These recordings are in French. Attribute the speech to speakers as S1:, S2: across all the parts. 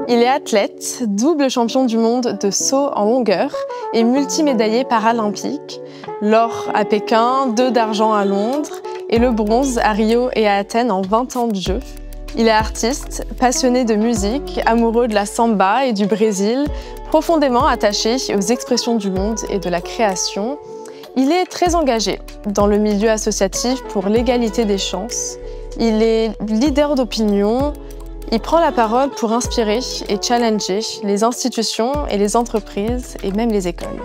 S1: Il est athlète, double champion du monde de saut en longueur et multimédaillé paralympique. L'or à Pékin, 2 d'argent à Londres et le bronze à Rio et à Athènes en 20 ans de jeu. Il est artiste, passionné de musique, amoureux de la samba et du Brésil, profondément attaché aux expressions du monde et de la création. Il est très engagé dans le milieu associatif pour l'égalité des chances. Il est leader d'opinion. Il prend la parole pour inspirer et challenger les institutions et les entreprises et même les écoles.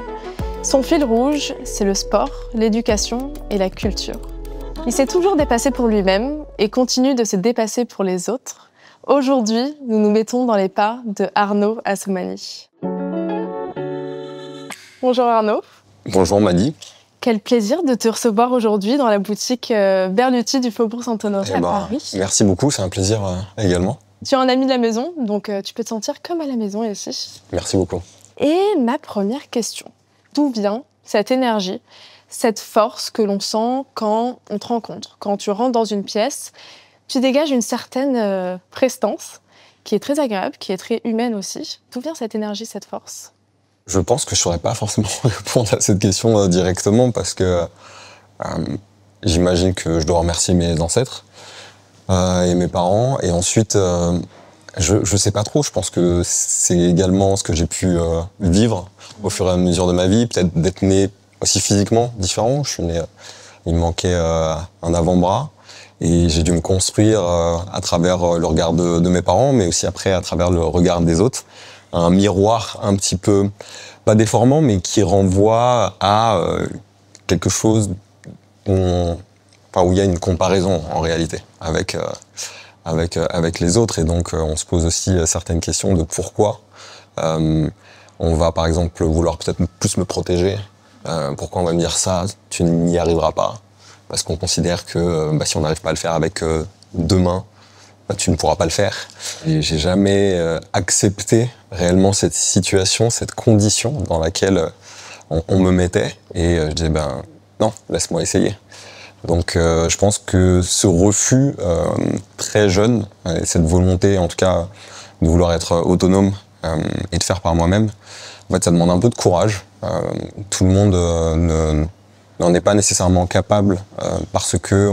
S1: Son fil rouge, c'est le sport, l'éducation et la culture. Il s'est toujours dépassé pour lui-même et continue de se dépasser pour les autres. Aujourd'hui, nous nous mettons dans les pas de Arnaud Assoumani. Bonjour Arnaud.
S2: Bonjour Madi.
S1: Quel plaisir de te recevoir aujourd'hui dans la boutique Berluti du Faubourg Saint-Honoré à Paris.
S2: Merci beaucoup, c'est un plaisir également.
S1: Tu es un ami de la maison, donc tu peux te sentir comme à la maison ici.
S2: Merci beaucoup.
S1: Et ma première question, d'où vient cette énergie, cette force que l'on sent quand on te rencontre? Quand tu rentres dans une pièce, tu dégages une certaine prestance qui est très agréable, qui est très humaine aussi. D'où vient cette énergie, cette force?
S2: Je pense que je ne saurais pas forcément répondre à cette question directement parce que j'imagine que je dois remercier mes ancêtres et mes parents. Et ensuite, je ne sais pas trop. Je pense que c'est également ce que j'ai pu vivre au fur et à mesure de ma vie. Peut-être d'être né aussi physiquement différent. Je suis né, il me manquait un avant-bras. Et j'ai dû me construire à travers le regard de mes parents, mais aussi après à travers le regard des autres. Un miroir un petit peu, pas déformant, mais qui renvoie à quelque chose où il y a une comparaison en réalité avec les autres. Et donc on se pose aussi certaines questions de pourquoi. On va par exemple vouloir peut-être plus me protéger. Pourquoi on va me dire ça, tu n'y arriveras pas. Parce qu'on considère que si on n'arrive pas à le faire avec 2 mains, tu ne pourras pas le faire. Et j'ai jamais accepté réellement cette situation, cette condition dans laquelle on me mettait. Et je disais, non, laisse-moi essayer. Donc je pense que ce refus très jeune, et cette volonté en tout cas de vouloir être autonome et de faire par moi-même, en fait ça demande un peu de courage. Tout le monde n'en est pas nécessairement capable parce que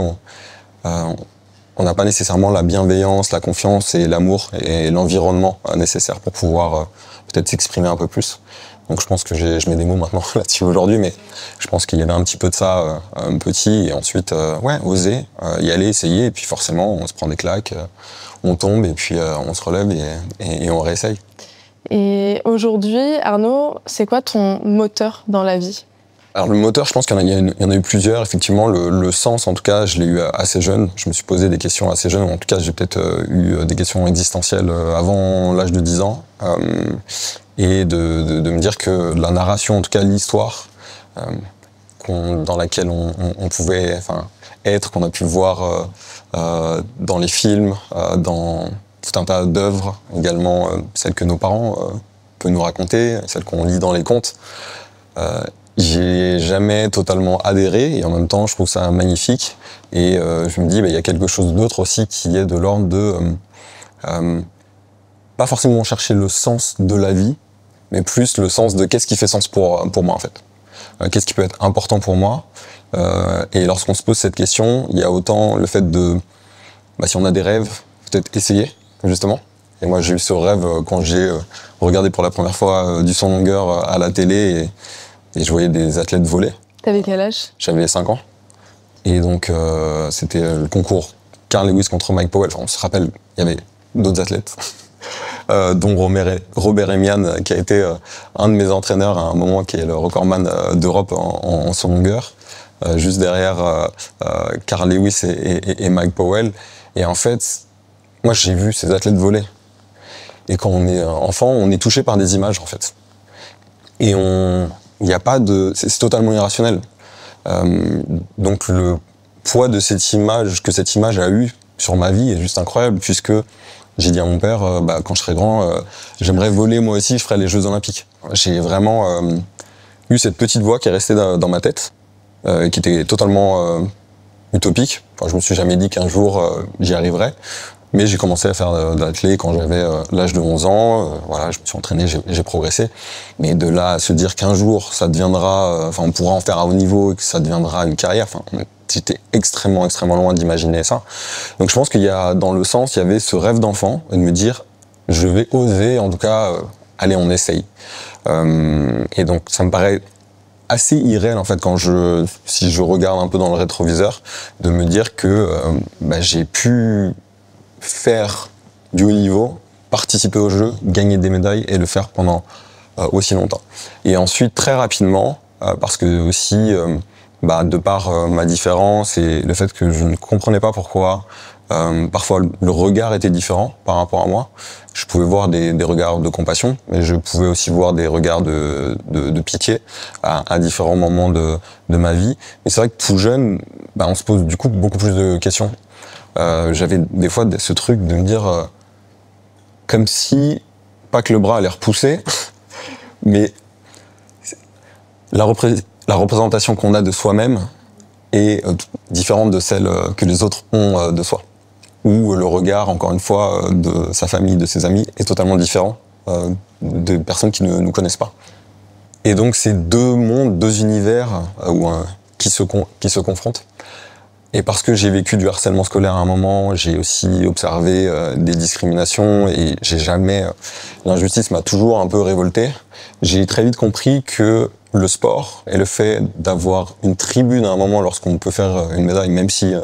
S2: on n'a pas nécessairement la bienveillance, la confiance et l'amour et l'environnement nécessaires pour pouvoir peut-être s'exprimer un peu plus. Donc je pense que je mets des mots maintenant là-dessus aujourd'hui, mais je pense qu'il y avait un petit peu de ça petit, et ensuite oser, y aller, essayer, et puis forcément on se prend des claques, on tombe, et puis on se relève et on réessaye. Et aujourd'hui, Arnaud, c'est quoi ton moteur dans la vie ? Alors le moteur, je pense qu'il y en a eu plusieurs. Effectivement, le sens, en tout cas, je l'ai eu assez jeune. Je me suis posé des questions assez jeune. En tout cas, j'ai peut-être eu des questions existentielles avant l'âge de 10 ans. Et de me dire que la narration, en tout cas l'histoire, dans laquelle on pouvait être, qu'on a pu voir dans les films, dans tout un tas d'œuvres, également celles que nos parents peuvent nous raconter, celles qu'on lit dans les contes. J'ai jamais totalement adhéré, et en même temps je trouve ça magnifique, et je me dis il y a quelque chose d'autre aussi qui est de l'ordre de pas forcément chercher le sens de la vie, mais plus le sens de qu'est-ce qui fait sens pour moi en fait. Qu'est-ce qui peut être important pour moi, et lorsqu'on se pose cette question, il y a autant le fait de si on a des rêves, peut-être essayer justement. Et moi j'ai eu ce rêve quand j'ai regardé pour la première fois du saut en longueur à la télé, et je voyais des athlètes voler. T'avais quel âge ? J'avais 5 ans. Et donc, c'était le concours Carl Lewis contre Mike Powell. On se rappelle, il y avait d'autres athlètes, dont Robert Emian, qui a été un de mes entraîneurs à un moment, qui est le recordman d'Europe en saut longueur, juste derrière Carl Lewis et Mike Powell. Et en fait, moi, j'ai vu ces athlètes voler. Et quand on est enfant, on est touché par des images, en fait. Et il n'y a pas de... C'est totalement irrationnel. Donc le poids de cette image, que cette image a eu sur ma vie est juste incroyable, puisque j'ai dit à mon père, quand je serai grand, j'aimerais voler moi aussi, je ferai les Jeux Olympiques. J'ai vraiment eu cette petite voix qui est restée dans ma tête, qui était totalement utopique. Enfin, je me suis jamais dit qu'un jour j'y arriverais, Mais j'ai commencé à faire de l'athlé quand j'avais l'âge de 11 ans. Voilà, je me suis entraîné, j'ai progressé. Mais de là à se dire qu'un jour, ça deviendra, on pourra en faire à haut niveau et que ça deviendra une carrière, j'étais extrêmement loin d'imaginer ça. Donc je pense qu'il y a, dans le sens, il y avait ce rêve d'enfant de me dire, je vais oser, en tout cas, allez, on essaye. Et donc ça me paraît assez irréel en fait si je regarde un peu dans le rétroviseur, de me dire que j'ai pu faire du haut niveau, participer au jeu, gagner des médailles et le faire pendant aussi longtemps. Et ensuite très rapidement, parce que aussi de par ma différence et le fait que je ne comprenais pas pourquoi parfois le regard était différent par rapport à moi. Je pouvais voir des regards de compassion, mais je pouvais aussi voir des regards de pitié à différents moments de ma vie. Et c'est vrai que tout jeune, on se pose du coup beaucoup plus de questions. J'avais des fois ce truc de me dire comme si, pas que le bras allait repousser, mais la représentation qu'on a de soi-même est différente de celle que les autres ont de soi. Où le regard, encore une fois, de sa famille, de ses amis, est totalement différent de personnes qui ne nous connaissent pas. Et donc, c'est deux mondes, deux univers qui se confrontent. Et parce que j'ai vécu du harcèlement scolaire à un moment, j'ai aussi observé des discriminations et l'injustice m'a toujours un peu révolté. J'ai très vite compris que le sport et le fait d'avoir une tribune à un moment lorsqu'on peut faire une médaille, même si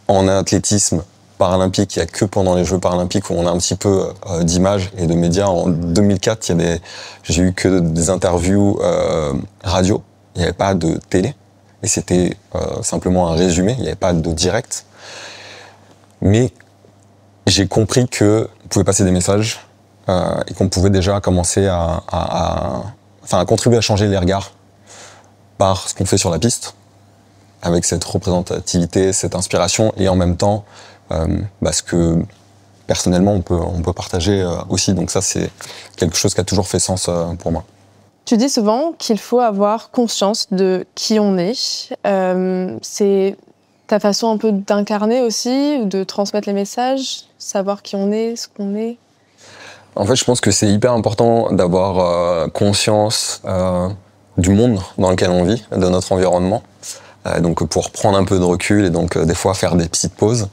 S2: en athlétisme paralympique, il n'y a que pendant les Jeux paralympiques où on a un petit peu d'images et de médias. En 2004, j'ai eu que des interviews radio, il n'y avait pas de télé, et c'était simplement un résumé, il n'y avait pas de direct. Mais j'ai compris qu'on pouvait passer des messages et qu'on pouvait déjà commencer à contribuer à changer les regards par ce qu'on fait sur la piste, avec cette représentativité, cette inspiration, et en même temps, ce que personnellement on peut partager aussi. Donc ça, c'est quelque chose qui a toujours fait sens pour moi.
S1: Tu dis souvent qu'il faut avoir conscience de qui on est. C'est ta façon un peu d'incarner aussi, de transmettre les messages, savoir qui on est, ce qu'on est.
S2: En fait, je pense que c'est hyper important d'avoir conscience du monde dans lequel on vit, de notre environnement. Donc pour prendre un peu de recul et donc des fois faire des petites pauses,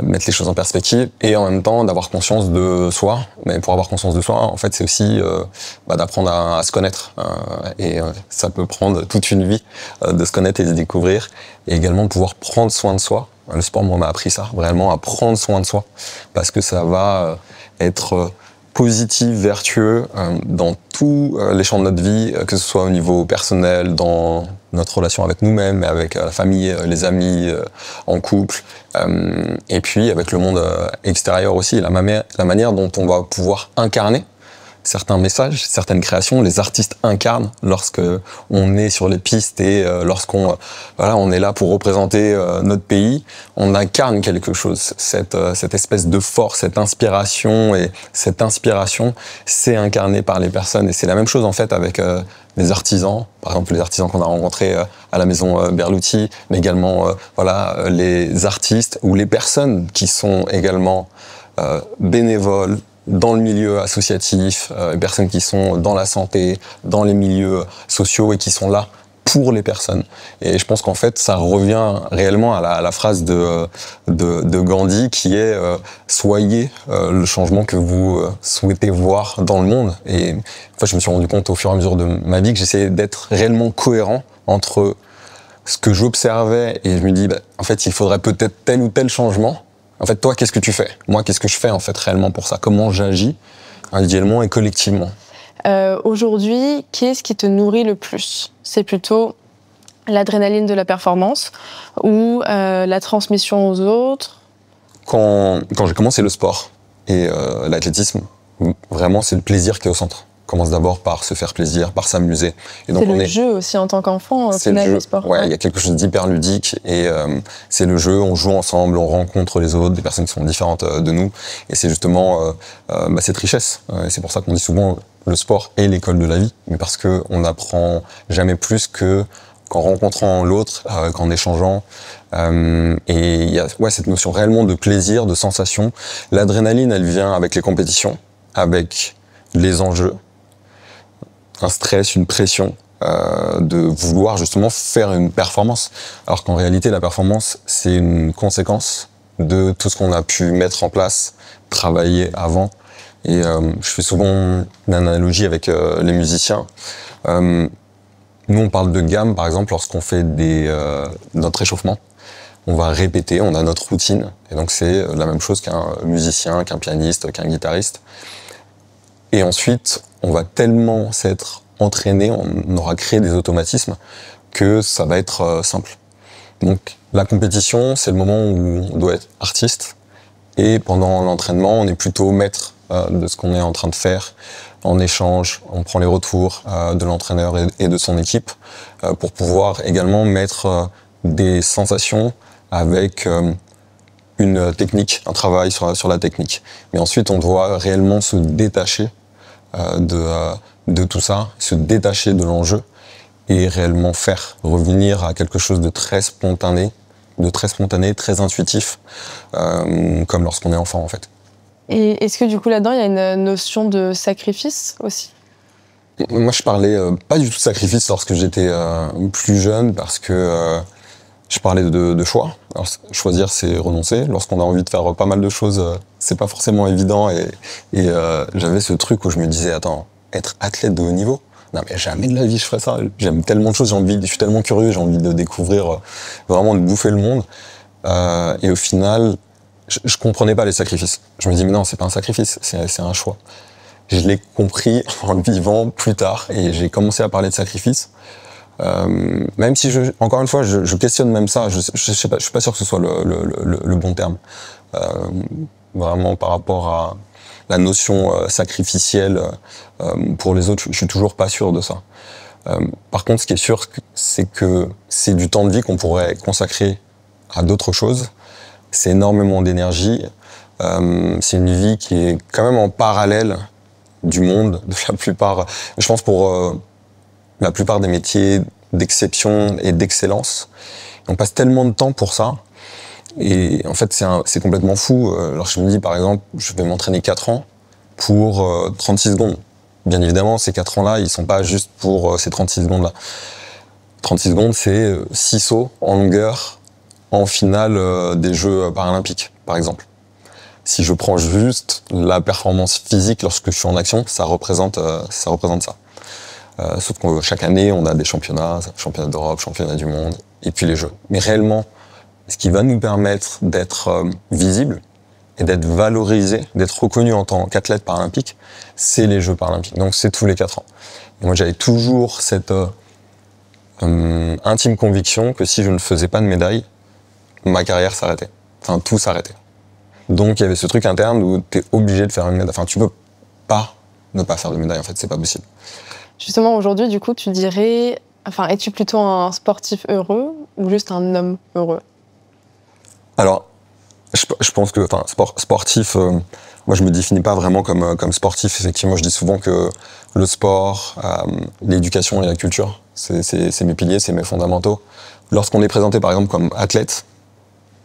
S2: mettre les choses en perspective et en même temps d'avoir conscience de soi. Mais pour avoir conscience de soi, en fait, c'est aussi d'apprendre à se connaître. Et ça peut prendre toute une vie de se connaître et de se découvrir. Et également de pouvoir prendre soin de soi. Le sport, moi, m'a appris ça, vraiment à prendre soin de soi. Parce que ça va être positif, vertueux dans tous les champs de notre vie, que ce soit au niveau personnel, dans notre relation avec nous-mêmes, avec la famille, les amis, en couple, et puis avec le monde extérieur aussi, la manière dont on va pouvoir incarner certains messages, certaines créations. Les artistes incarnent lorsque on est sur les pistes et lorsqu'on on est là pour représenter notre pays. On incarne quelque chose, cette espèce de force, cette inspiration, et cette inspiration, c'est incarné par les personnes. Et c'est la même chose en fait avec les artisans, par exemple les artisans qu'on a rencontrés à la maison Berluti, mais également les artistes ou les personnes qui sont également bénévoles dans le milieu associatif, les personnes qui sont dans la santé, dans les milieux sociaux et qui sont là pour les personnes. Et je pense qu'en fait, ça revient réellement à la phrase de Gandhi qui est « Soyez le changement que vous souhaitez voir dans le monde ». Et en fait, je me suis rendu compte au fur et à mesure de ma vie que j'essayais d'être réellement cohérent entre ce que j'observais et je me dis en fait, il faudrait peut-être tel ou tel changement. En fait, toi, qu'est-ce que tu fais? Moi, qu'est-ce que je fais en fait réellement pour ça? Comment j'agis individuellement et collectivement?
S1: Aujourd'hui, qu'est-ce qui te nourrit le plus? C'est plutôt l'adrénaline de la performance ou la transmission aux autres?
S2: Quand j'ai commencé le sport et l'athlétisme, vraiment, c'est le plaisir qui est au centre. On commence d'abord par se faire plaisir, par s'amuser.
S1: Et donc c'est le jeu aussi en tant qu'enfant, au final, le sport.
S2: Ouais, il y a quelque chose d'hyper ludique et c'est le jeu, on joue ensemble, on rencontre les autres, des personnes qui sont différentes de nous. Et c'est justement cette richesse. Et c'est pour ça qu'on dit souvent le sport est l'école de la vie, mais parce qu'on n'apprend jamais plus que qu'en rencontrant l'autre, qu'en échangeant. Et il y a cette notion réellement de plaisir, de sensation. L'adrénaline, elle vient avec les compétitions, avec les enjeux, un stress, une pression, de vouloir justement faire une performance. Alors qu'en réalité, la performance, c'est une conséquence de tout ce qu'on a pu mettre en place, travailler avant. Et je fais souvent une analogie avec les musiciens. Nous, on parle de gamme, par exemple, lorsqu'on fait notre échauffement. On va répéter, on a notre routine. Et donc, c'est la même chose qu'un musicien, qu'un pianiste, qu'un guitariste. Et ensuite, on va tellement s'être entraîné, on aura créé des automatismes que ça va être simple. Donc, la compétition, c'est le moment où on doit être artiste. Et pendant l'entraînement, on est plutôt maître de ce qu'on est en train de faire. En échange, on prend les retours de l'entraîneur et de son équipe pour pouvoir également mettre des sensations avec une technique, un travail sur la technique. Mais ensuite, on doit réellement se détacher de tout ça, se détacher de l'enjeu et réellement revenir à quelque chose de très spontané, très intuitif, comme lorsqu'on est enfant en fait.
S1: Et est-ce que du coup là-dedans, il y a une notion de sacrifice aussi ?
S2: Moi, je parlais pas du tout de sacrifice lorsque j'étais plus jeune parce que je parlais de choix. Alors, choisir, c'est renoncer. Lorsqu'on a envie de faire pas mal de choses, c'est pas forcément évident. Et j'avais ce truc où je me disais, attends, être athlète de haut niveau ? Non, mais jamais de la vie je ferais ça. J'aime tellement de choses, je suis tellement curieux, j'ai envie de découvrir, vraiment de bouffer le monde. Et au final, je comprenais pas les sacrifices. Je me dis, mais non, c'est pas un sacrifice, c'est un choix. Je l'ai compris en le vivant plus tard et j'ai commencé à parler de sacrifice. Même si encore une fois, je questionne même ça, je sais pas, je suis pas sûr que ce soit le bon terme. Vraiment par rapport à la notion sacrificielle pour les autres, je suis toujours pas sûr de ça. Par contre, ce qui est sûr, c'est que c'est du temps de vie qu'on pourrait consacrer à d'autres choses. C'est énormément d'énergie. C'est une vie qui est quand même en parallèle du monde, de la plupart. Je pense pour la plupart des métiers d'exception et d'excellence. On passe tellement de temps pour ça. Et en fait, c'est complètement fou. Alors je me dis, par exemple, je vais m'entraîner 4 ans pour 36 secondes. Bien évidemment, ces 4 ans-là, ils sont pas juste pour ces 36 secondes-là. 36 secondes, c'est 6 sauts en longueur en finale des Jeux paralympiques, par exemple. Si je prends juste la performance physique lorsque je suis en action, ça représente ça. Sauf que chaque année, on a des championnats d'Europe, championnats du monde, et puis les Jeux. Mais réellement, ce qui va nous permettre d'être visible et d'être valorisé, d'être reconnu en tant qu'athlète paralympique, c'est les Jeux paralympiques. Donc c'est tous les 4 ans. Et moi, j'avais toujours cette intime conviction que si je ne faisais pas de médaille, ma carrière s'arrêtait. Enfin, tout s'arrêtait. Donc il y avait ce truc interne où tu es obligé de faire une médaille. Enfin, tu peux pas ne pas faire de médaille, en fait, c'est pas possible.
S1: Justement, aujourd'hui, du coup, tu dirais... Enfin, es-tu plutôt un sportif heureux ou juste un homme heureux ? Alors,
S2: je pense que, enfin, sportif, moi je me définis pas vraiment comme sportif. Effectivement, je dis souvent que le sport, l'éducation et la culture, c'est mes piliers, c'est mes fondamentaux. Lorsqu'on est présenté par exemple comme athlète,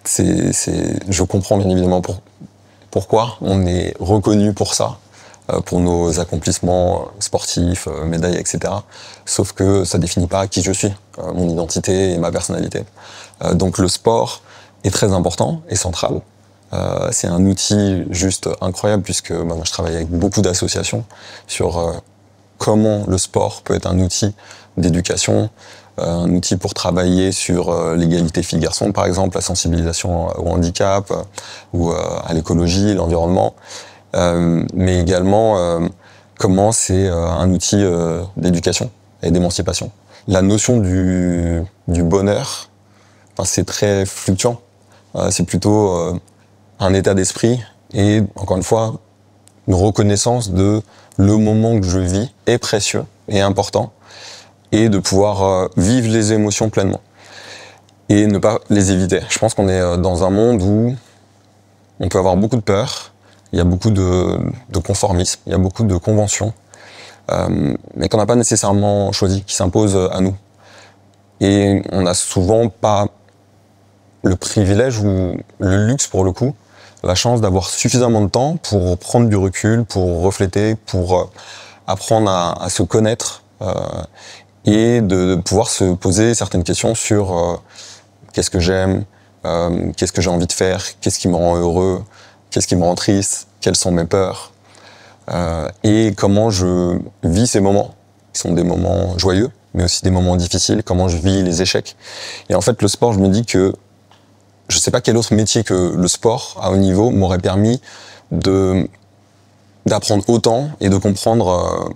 S2: je comprends bien évidemment pourquoi on est reconnu pour ça, pour nos accomplissements sportifs, médailles, etc. Sauf que ça définit pas qui je suis, mon identité et ma personnalité. Donc le sport est très important et central. C'est un outil juste incroyable puisque moi je travaille avec beaucoup d'associations sur comment le sport peut être un outil d'éducation, un outil pour travailler sur l'égalité filles-garçons par exemple, la sensibilisation au handicap ou à l'écologie, l'environnement, mais également comment c'est un outil d'éducation et d'émancipation. La notion du bonheur, c'est très fluctuant. C'est plutôt un état d'esprit et, encore une fois, une reconnaissance de le moment que je vis est précieux et important et de pouvoir vivre les émotions pleinement et ne pas les éviter. Je pense qu'on est dans un monde où on peut avoir beaucoup de peur, il y a beaucoup de conformisme, il y a beaucoup de conventions, mais qu'on n'a pas nécessairement choisi, qui s'imposent à nous. Et on n'a souvent pas le privilège ou le luxe pour le coup, la chance d'avoir suffisamment de temps pour prendre du recul, pour refléter, pour apprendre à se connaître et de pouvoir se poser certaines questions sur qu'est-ce que j'aime, qu'est-ce que j'ai envie de faire, qu'est-ce qui me rend heureux, qu'est-ce qui me rend triste, quelles sont mes peurs, et comment je vis ces moments, qui sont des moments joyeux, mais aussi des moments difficiles, comment je vis les échecs. Et en fait, le sport, je me dis que je sais pas quel autre métier que le sport à haut niveau m'aurait permis d'apprendre autant et de comprendre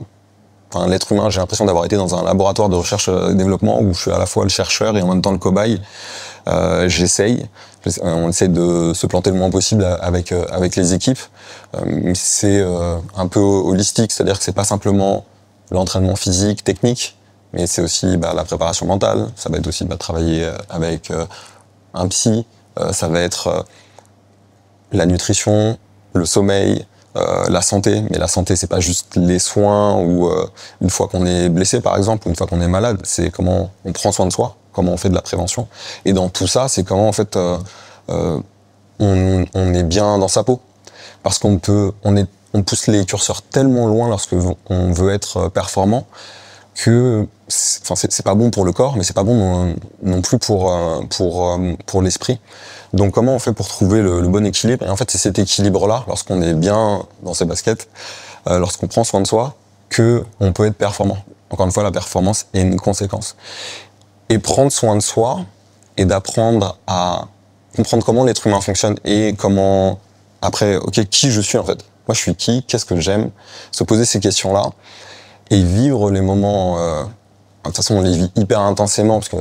S2: l'être humain. J'ai l'impression d'avoir été dans un laboratoire de recherche et développement où je suis à la fois le chercheur et en même temps le cobaye. J'essaye. On essaie de se planter le moins possible avec les équipes. C'est un peu holistique, c'est-à-dire que c'est pas simplement l'entraînement physique, technique, mais c'est aussi la préparation mentale. Ça va être aussi travailler avec un psy. Ça va être la nutrition, le sommeil, la santé. Mais la santé, c'est pas juste les soins ou une fois qu'on est blessé, par exemple, ou une fois qu'on est malade. C'est comment on prend soin de soi, comment on fait de la prévention. Et dans tout ça, c'est comment en fait on est bien dans sa peau. Parce qu'on pousse les curseurs tellement loin lorsque on veut être performant que c'est pas bon pour le corps, mais c'est pas bon non plus pour l'esprit. Donc comment on fait pour trouver le bon équilibre? Et en fait, c'est cet équilibre-là, lorsqu'on est bien dans ses baskets, lorsqu'on prend soin de soi, que on peut être performant. Encore une fois, la performance est une conséquence. Et prendre soin de soi et d'apprendre à comprendre comment l'être humain fonctionne et comment après, qui je suis en fait. Moi, je suis qui? Qu'est-ce que j'aime? Se poser ces questions-là et vivre les moments. De toute façon, on les vit hyper intensément parce que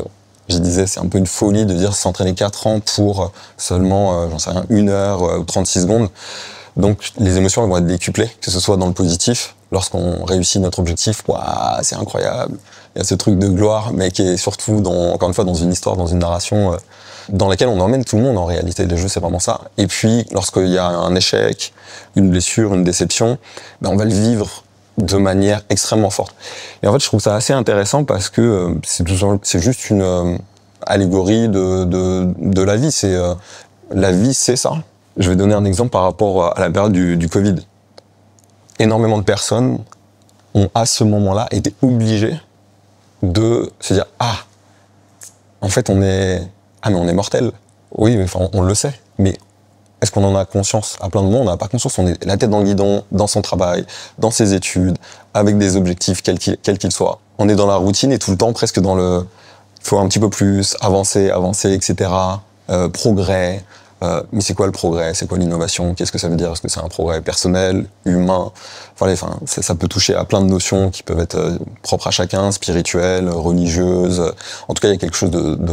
S2: je disais, c'est un peu une folie de dire s'entraîner 4 ans pour seulement, j'en sais rien, 1 heure ou 36 secondes. Donc, les émotions elles vont être décuplées, que ce soit dans le positif. Lorsqu'on réussit notre objectif, c'est incroyable. Il y a ce truc de gloire, mais qui est surtout, encore une fois, dans une histoire, dans une narration dans laquelle on emmène tout le monde en réalité. Les jeux, c'est vraiment ça. Et puis, lorsqu'il y a un échec, une blessure, une déception, on va le vivre de manière extrêmement forte. Et en fait, je trouve ça assez intéressant parce que c'est juste une allégorie de la vie. La vie, c'est ça. Je vais donner un exemple par rapport à la période du Covid. Énormément de personnes ont, à ce moment-là, été obligées de se dire « Ah, en fait, on est mortel. » Oui, mais on le sait. Mais est-ce qu'on en a conscience? À plein de moments, on n'a pas conscience. On est la tête dans le guidon, dans son travail, dans ses études, avec des objectifs, quels qu'ils soient. On est dans la routine et tout le temps presque dans il faut un petit peu plus, avancer, etc. Progrès. Mais c'est quoi le progrès? C'est quoi l'innovation? Qu'est-ce que ça veut dire? Est-ce que c'est un progrès personnel, humain? Ça peut toucher à plein de notions qui peuvent être propres à chacun, spirituelles, religieuses. En tout cas, il y a quelque chose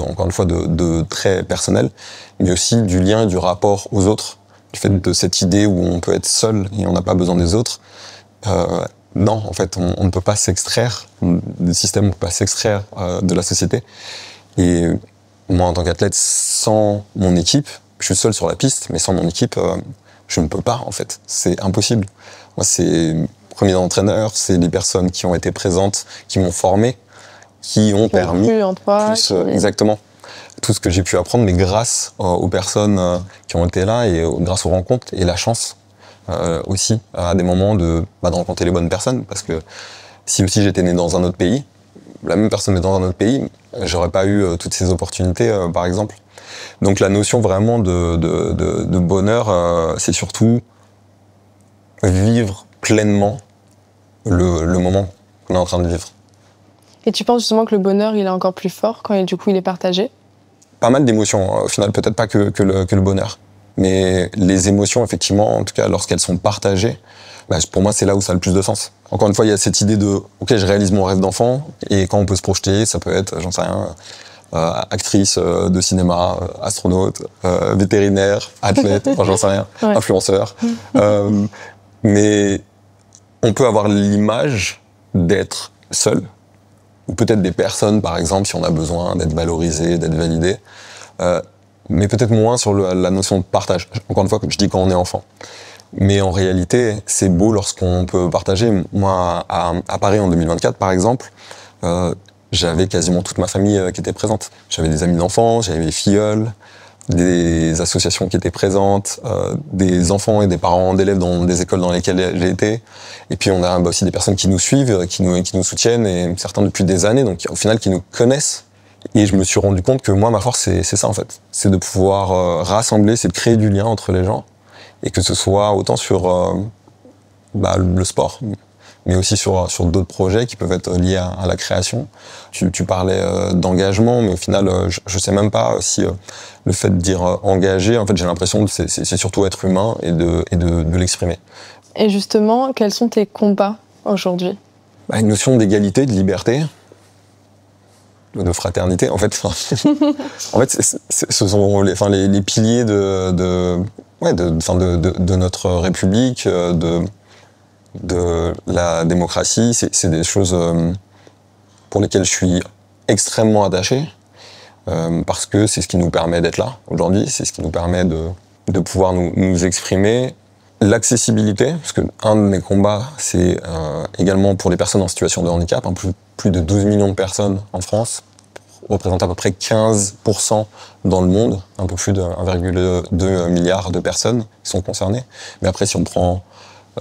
S2: encore une fois, de très personnel, mais aussi du lien et du rapport aux autres. Du fait de cette idée où on peut être seul et on n'a pas besoin des autres. Non, en fait, on ne peut pas s'extraire du système, on ne peut pas s'extraire de la société. Et moi, en tant qu'athlète, sans mon équipe, je suis seul sur la piste, mais sans mon équipe, je ne peux pas, en fait. C'est impossible. Moi, c'est premier entraîneur, c'est les personnes qui ont été présentes, qui m'ont formé, qui ont permis exactement tout ce que j'ai pu apprendre, mais grâce aux personnes qui ont été là et grâce aux rencontres et la chance aussi à des moments de rencontrer les bonnes personnes, parce que si aussi j'étais né dans un autre pays, la même personne est dans un autre pays, j'aurais pas eu toutes ces opportunités, par exemple. Donc la notion vraiment de bonheur, c'est surtout vivre pleinement le moment qu'on est en train de vivre.
S1: Et tu penses justement que le bonheur, il est encore plus fort quand il est partagé?
S2: Pas mal d'émotions, au final, peut-être pas que le bonheur. Mais les émotions, effectivement, en tout cas, lorsqu'elles sont partagées, pour moi, c'est là où ça a le plus de sens. Encore une fois, il y a cette idée de « Ok, je réalise mon rêve d'enfant », et quand on peut se projeter, ça peut être, j'en sais rien, actrice de cinéma, astronaute, vétérinaire, athlète, j'en sais rien, ouais. Influenceur. Mais on peut avoir l'image d'être seul, ou peut-être des personnes, par exemple, si on a besoin d'être valorisé, d'être validé, mais peut-être moins sur la notion de partage. Encore une fois, comme je dis, quand on est enfant. Mais en réalité, c'est beau lorsqu'on peut partager. Moi, à Paris en 2024, par exemple, j'avais quasiment toute ma famille qui était présente. J'avais des amis d'enfants, j'avais des filleuls, des associations qui étaient présentes, des enfants et des parents d'élèves dans des écoles dans lesquelles j'ai été. Et puis on a aussi des personnes qui nous suivent, qui nous soutiennent, et certains depuis des années, donc au final qui nous connaissent. Et je me suis rendu compte que moi, ma force, c'est ça en fait. C'est de pouvoir rassembler, c'est de créer du lien entre les gens. Et que ce soit autant sur le sport, mais aussi sur d'autres projets qui peuvent être liés à la création. Tu parlais d'engagement, mais au final, je sais même pas si le fait de dire engagé, en fait, j'ai l'impression que c'est surtout être humain et de l'exprimer.
S1: Et justement, quels sont tes combats aujourd'hui ?
S2: Une notion d'égalité, de liberté, de fraternité. En fait, ce sont les piliers de notre République, de la démocratie. C'est des choses pour lesquelles je suis extrêmement attaché, parce que c'est ce qui nous permet d'être là aujourd'hui, c'est ce qui nous permet de pouvoir nous exprimer. L'accessibilité, parce que un de mes combats, c'est également pour les personnes en situation de handicap, plus de 12 millions de personnes en France, représentent à peu près 15% dans le monde, un peu plus de 1,2 milliard de personnes qui sont concernées. Mais après, si on prend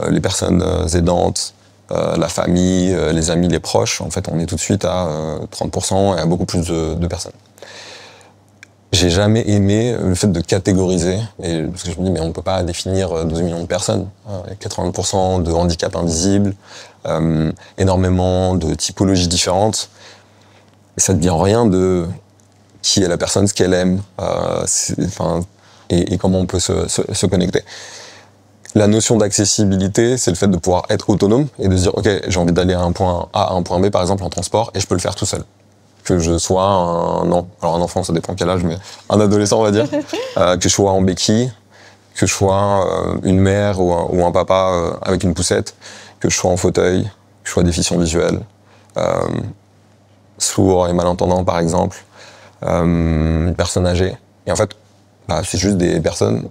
S2: les personnes aidantes, la famille, les amis, les proches, en fait, on est tout de suite à 30% et à beaucoup plus de personnes. J'ai jamais aimé le fait de catégoriser, parce que je me dis, mais on ne peut pas définir 12 millions de personnes. 80% de handicap invisible, énormément de typologies différentes. Et ça ne devient rien de qui est la personne, ce qu'elle aime, et comment on peut se connecter. La notion d'accessibilité, c'est le fait de pouvoir être autonome et de se dire, OK, j'ai envie d'aller à un point A à un point B, par exemple, en transport, et je peux le faire tout seul. Que je sois un enfant, ça dépend quel âge, mais un adolescent, on va dire, que je sois en béquille, que je sois une mère ou un papa avec une poussette, que je sois en fauteuil, que je sois déficient visuel, sourd et malentendant, par exemple, une personne âgée. Et en fait, c'est juste des personnes.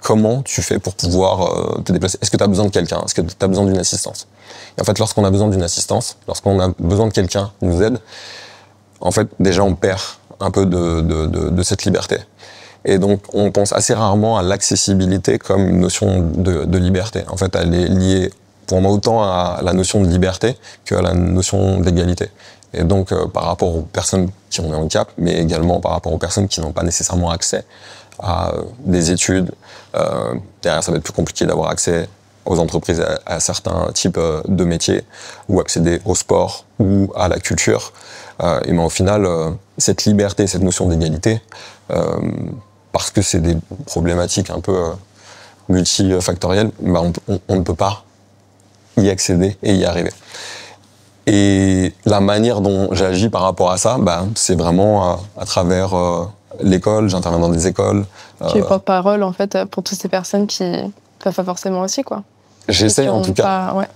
S2: Comment tu fais pour pouvoir te déplacer ? Est-ce que tu as besoin de quelqu'un ? Est-ce que tu as besoin d'une assistance ? Et en fait, lorsqu'on a besoin d'une assistance, lorsqu'on a besoin de quelqu'un qui nous aide, en fait, déjà, on perd un peu de cette liberté. Et donc, on pense assez rarement à l'accessibilité comme une notion de liberté. En fait, elle est liée, pour moi, autant à la notion de liberté qu'à la notion d'égalité. Et donc, par rapport aux personnes qui ont un handicap, mais également par rapport aux personnes qui n'ont pas nécessairement accès à des études. Derrière, ça va être plus compliqué d'avoir accès aux entreprises, à certains types de métiers, ou accéder au sport ou à la culture. Et au final, cette liberté, cette notion d'égalité, parce que c'est des problématiques un peu multifactorielles, on ne peut pas y accéder et y arriver. Et la manière dont j'agis par rapport à ça, c'est vraiment à travers l'école. J'interviens dans des écoles.
S1: Tu es porte-parole, en fait, pour toutes ces personnes qui ne peuvent pas forcément aussi, quoi.
S2: J'essaie, en tout cas. Ouais.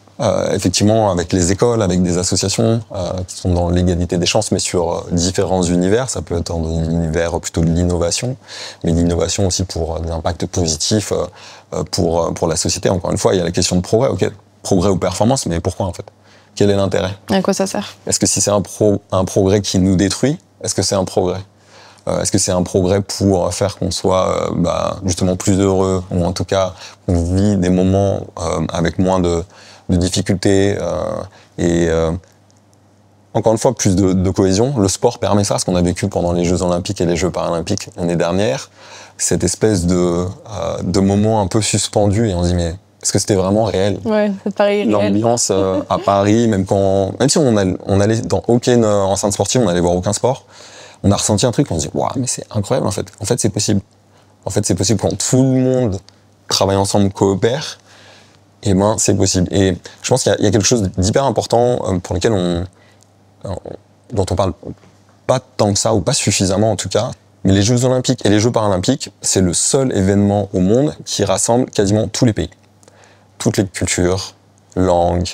S2: Effectivement, avec les écoles, avec des associations qui sont dans l'égalité des chances, mais sur différents univers. Ça peut être dans l'univers plutôt de l'innovation, mais l'innovation aussi pour des impacts positifs pour la société. Encore une fois, il y a la question de progrès. OK, progrès ou performance, mais pourquoi, en fait ? Quel est l'intérêt ?
S1: À quoi ça sert ?
S2: Est-ce que si c'est un progrès qui nous détruit, est-ce que c'est un progrès ? Est-ce que c'est un progrès pour faire qu'on soit justement plus heureux, ou en tout cas qu'on vit des moments avec moins de difficultés et encore une fois plus de cohésion. Le sport permet ça, ce qu'on a vécu pendant les Jeux Olympiques et les Jeux Paralympiques l'année dernière, cette espèce de moment un peu suspendu, et on se dit mais est-ce que c'était vraiment réel ?
S1: Ouais, c'est pareil.
S2: L'ambiance à Paris, même si on allait dans aucune enceinte sportive, on allait voir aucun sport, on a ressenti un truc, on se dit waouh, mais c'est incroyable en fait. En fait, c'est possible. En fait, c'est possible quand tout le monde travaille ensemble, coopère. Et c'est possible. Et je pense qu'il y a quelque chose d'hyper important pour lequel dont on parle pas tant que ça, ou pas suffisamment en tout cas. Mais les Jeux Olympiques et les Jeux Paralympiques, c'est le seul événement au monde qui rassemble quasiment tous les pays. Toutes les cultures, langues,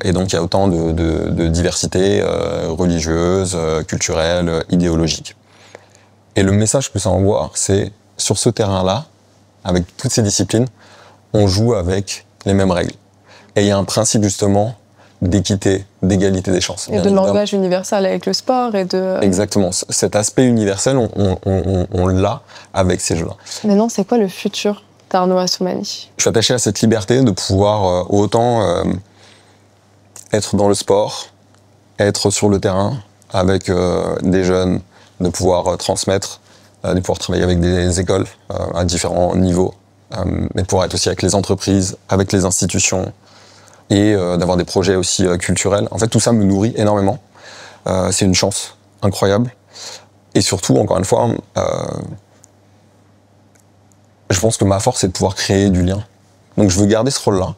S2: et donc il y a autant de diversité religieuse, culturelle, idéologique. Et le message que ça envoie, c'est sur ce terrain-là, avec toutes ces disciplines, on joue avec les mêmes règles. Et il y a un principe justement d'équité, d'égalité des chances.
S1: Et de langage universel avec le sport et de...
S2: Exactement. Cet aspect universel, on l'a avec ces jeux-là.
S1: Maintenant, c'est quoi le futur d'Arnaud Assoumani?
S2: Je suis attaché à cette liberté de pouvoir autant être dans le sport, être sur le terrain avec des jeunes, de pouvoir transmettre, de pouvoir travailler avec des écoles à différents niveaux, mais de pouvoir être aussi avec les entreprises, avec les institutions et d'avoir des projets aussi culturels. En fait, tout ça me nourrit énormément. C'est une chance incroyable. Et surtout, encore une fois, je pense que ma force, c'est de pouvoir créer du lien. Donc je veux garder ce rôle-là.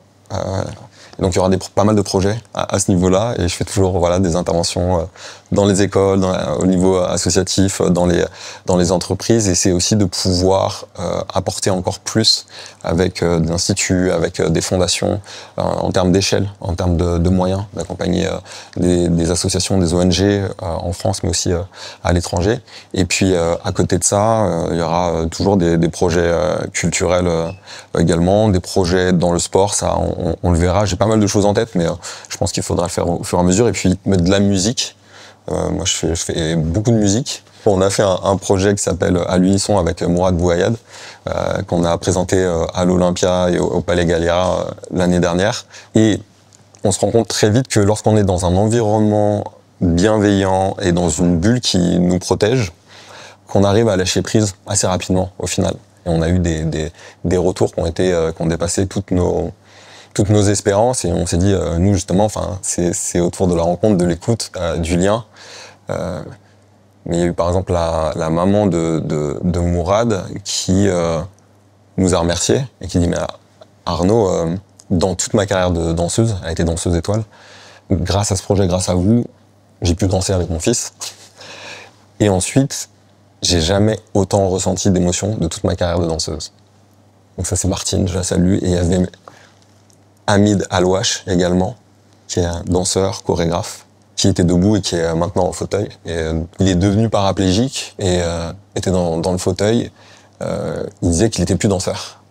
S2: Donc il y aura pas mal de projets à ce niveau-là, et je fais toujours des interventions dans les écoles, au niveau associatif, dans les entreprises, et c'est aussi de pouvoir apporter encore plus avec des instituts, avec des fondations, en termes d'échelle, en termes de moyens, d'accompagner des associations, des ONG en France, mais aussi à l'étranger. Et puis à côté de ça, il y aura toujours des projets culturels également, des projets dans le sport, ça on le verra. J'ai pas mal de choses en tête, mais je pense qu'il faudra le faire au fur et à mesure. Et puis mettre de la musique. Moi, je fais beaucoup de musique. On a fait un projet qui s'appelle À l'unisson avec Mourad Bouayad, qu'on a présenté à l'Olympia et au Palais Galliera l'année dernière. Et on se rend compte très vite que lorsqu'on est dans un environnement bienveillant et dans une bulle qui nous protège, qu'on arrive à lâcher prise assez rapidement au final. Et on a eu des retours qui ont dépassé toutes nos espérances, et on s'est dit, nous justement, c'est autour de la rencontre, de l'écoute, du lien. Mais il y a eu par exemple la maman de Mourad qui nous a remerciés et qui dit, mais Arnaud, dans toute ma carrière de danseuse, elle a été danseuse étoile, grâce à ce projet, grâce à vous, j'ai pu danser avec mon fils. Et ensuite, j'ai jamais autant ressenti d'émotion de toute ma carrière de danseuse. Donc ça, c'est Martine, je la salue. Et il y avait Hamid Alouache également, qui est un danseur, chorégraphe, qui était debout et qui est maintenant en fauteuil. Et, il est devenu paraplégique et était dans le fauteuil. Il disait qu'il était plus danseur.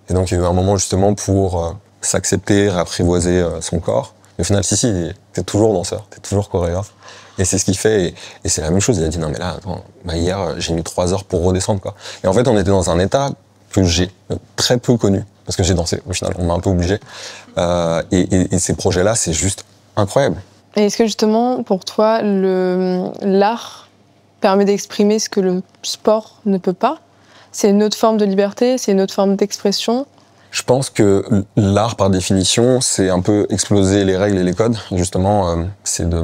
S2: Et donc il y a eu un moment justement pour s'accepter, réapprivoiser son corps. Et au final, t'es toujours danseur, t'es toujours chorégraphe. Et c'est ce qu'il fait, et c'est la même chose. Il a dit, non mais là, attends, hier, j'ai mis 3 heures pour redescendre, quoi. Et en fait, on était dans un état que j'ai très peu connu, parce que j'ai dansé, au final, on m'a un peu obligé. Et ces projets-là, c'est juste incroyable.
S1: Et est-ce que justement, pour toi, l'art permet d'exprimer ce que le sport ne peut pas? C'est une autre forme de liberté, c'est une autre forme d'expression?
S2: Je pense que l'art, par définition, c'est un peu exploser les règles et les codes. Justement, c'est de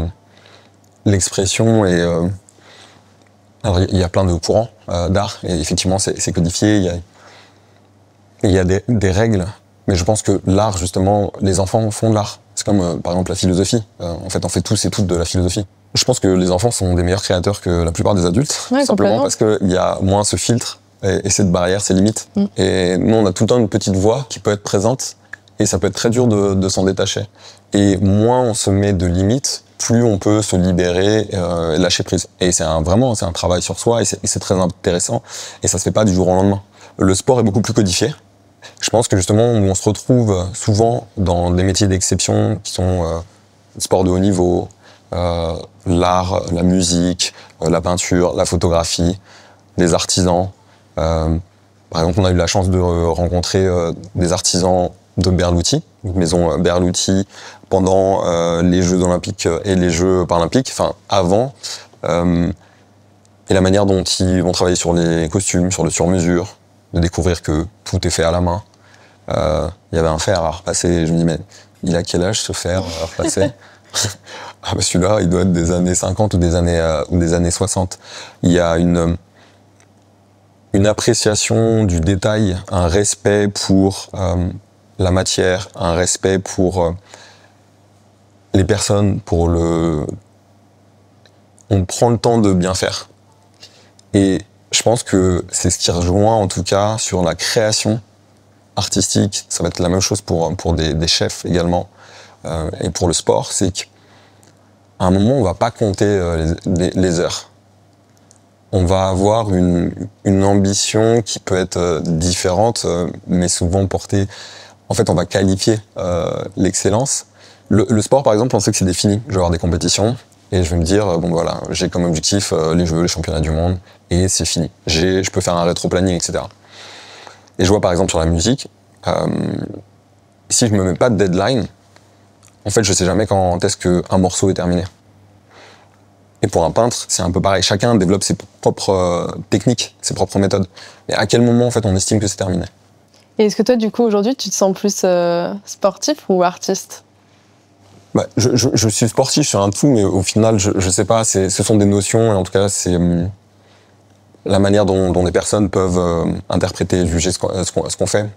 S2: l'expression et... alors, il y a plein de courants d'art, et effectivement, c'est codifié, il y a des règles, mais je pense que l'art, justement, les enfants font de l'art. C'est comme, par exemple, la philosophie. En fait, on fait tous et toutes de la philosophie. Je pense que les enfants sont des meilleurs créateurs que la plupart des adultes,
S1: ouais,
S2: simplement parce qu'il y a moins ce filtre et cette barrière, ces limites. Et nous, on a tout le temps une petite voix qui peut être présente, et ça peut être très dur de s'en détacher. Et moins on se met de limites, plus on peut se libérer et lâcher prise. Et c'est vraiment un travail sur soi, et c'est très intéressant, et ça se fait pas du jour au lendemain. Le sport est beaucoup plus codifié. Je pense que justement, on se retrouve souvent dans des métiers d'exception qui sont le sport de haut niveau, l'art, la musique, la peinture, la photographie, les artisans. Par exemple, on a eu la chance de rencontrer des artisans de Berlouti, une maison Berlouti, pendant les Jeux olympiques et les Jeux paralympiques, enfin avant, et la manière dont ils vont travailler sur les costumes, sur le sur-mesure, de découvrir que tout est fait à la main. Il y avait un fer à repasser, je me dis, mais il a quel âge ce fer à repasser? Ah bah celui-là, il doit être des années 50 ou des années 60. Il y a une appréciation du détail, un respect pour la matière, un respect pour les personnes, on prend le temps de bien faire. Et je pense que c'est ce qui rejoint, en tout cas, sur la création artistique. Ça va être la même chose pour des chefs également. Et pour le sport, c'est qu'à un moment, on va pas compter les heures. On va avoir une ambition qui peut être différente, mais souvent portée... En fait, on va qualifier l'excellence, Le sport, par exemple, on sait que c'est défini. Je vais avoir des compétitions et je vais me dire, bon voilà, j'ai comme objectif les Jeux, les championnats du monde et c'est fini. Je peux faire un rétro-planning, etc. Et je vois par exemple sur la musique, si je me mets pas de deadline, en fait, je sais jamais quand est-ce qu'un morceau est terminé. Et pour un peintre, c'est un peu pareil. Chacun développe ses propres techniques, ses propres méthodes. Mais à quel moment, en fait, on estime que c'est terminé?
S1: Et est-ce que toi, du coup, aujourd'hui, tu te sens plus sportif ou artiste?
S2: Bah, je suis sportif sur un tout, mais au final, je sais pas, ce sont des notions, et en tout cas, c'est la manière dont des personnes peuvent interpréter, juger ce qu'on fait.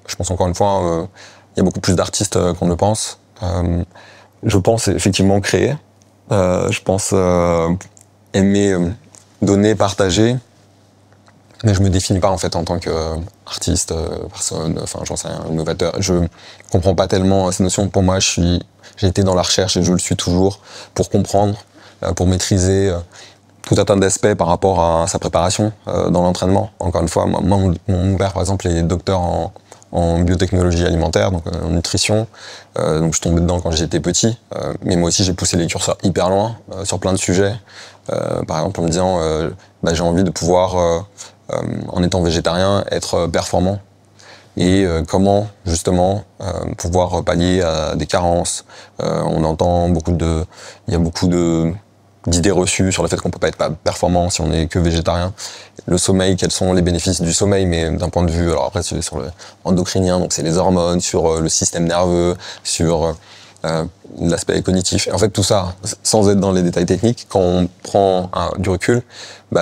S2: Je pense encore une fois, il y a beaucoup plus d'artistes qu'on ne le pense. Je pense effectivement créer. Je pense aimer donner, partager. Mais je me définis pas en fait en tant qu'artiste, personne, enfin j'en sais rien, innovateur. Je comprends pas tellement ces notions. Pour moi, j'ai été dans la recherche et je le suis toujours pour comprendre, pour maîtriser tout un tas d'aspects par rapport à sa préparation dans l'entraînement. Encore une fois, mon père par exemple est docteur en biotechnologie alimentaire, donc en nutrition. Donc je tombais dedans quand j'étais petit. Mais moi aussi j'ai poussé les curseurs hyper loin sur plein de sujets. Par exemple en me disant j'ai envie de pouvoir en étant végétarien, être performant et comment justement pouvoir pallier à des carences. On entend il y a beaucoup d'idées reçues sur le fait qu'on peut pas être performant si on est que végétarien. Le sommeil, quels sont les bénéfices du sommeil, mais d'un point de vue, alors après c'est sur le endocrinien, donc c'est les hormones, sur le système nerveux, sur l'aspect cognitif. Et en fait, tout ça, sans être dans les détails techniques, quand on prend du recul,